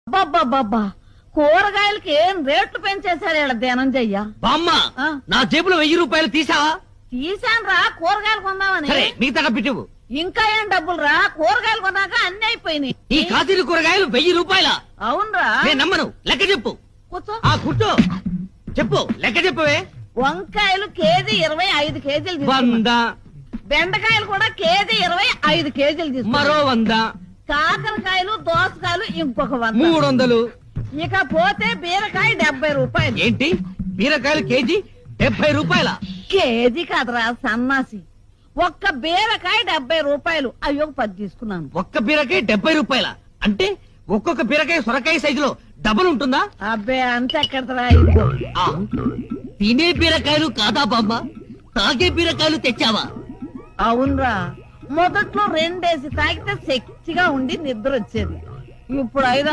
అబ్బబ్బబ్బబ్బా కూరగాయలకి ఏం రేట్లు పెంచేశాడు ఇలా ధనంజయ్య. బామ్మ నా జేబులో 1000 రూపాయలు తీసావా? తీశాను రా కూరగాయలు కొందామని. సరే మిగతా డబ్బిటివు. ఇంకా ఏం డబ్బులు రా, కూరగాయలు కొన్నాక అన్ని అయిపోయినాయి. ఈ కాశీలు కూరగాయలు 1000 రూపాయల? అవునరా. నేను నమ్మను, లెక్క చెప్పు. కూర్చో. కూర్చో చెప్పు, లెక్క చెప్పవే. వంకాయలు కేజీ 25 కేజీలు 100. బెండకాయలు కూడా కేజీ 25 కేజీలు తీసుకున్నా. మరో 100. కాకరకాయలు దోసకాయలు ఇంకొక 100. 300. ఇక పోతే బీరకాయ 70 రూపాయలు. ఏంటి బీరకాయలు కేజీ 70 రూపాయల? కేజీ కాదురా సన్నాసి, ఒక్క బీరకాయ 70 రూపాయలు. అయ్యో 10 తీసుకున్నాను. ఒక్క బీరకాయ 70 రూపాయల అంటే ఒక్కొక్క బీరకాయ సొరకాయ సైజులో డబల్ ఉంటుందా? అబ్బే అంత ఎక్కడరా. తినే బీరకాయలు కాదా బామ్మ, తాగే బీరకాయలు తెచ్చావా? అవునరా, మొదట్లో 2 తాగితే శక్తిగా ఉండి నిద్ర వచ్చేది. ఇప్పుడు 5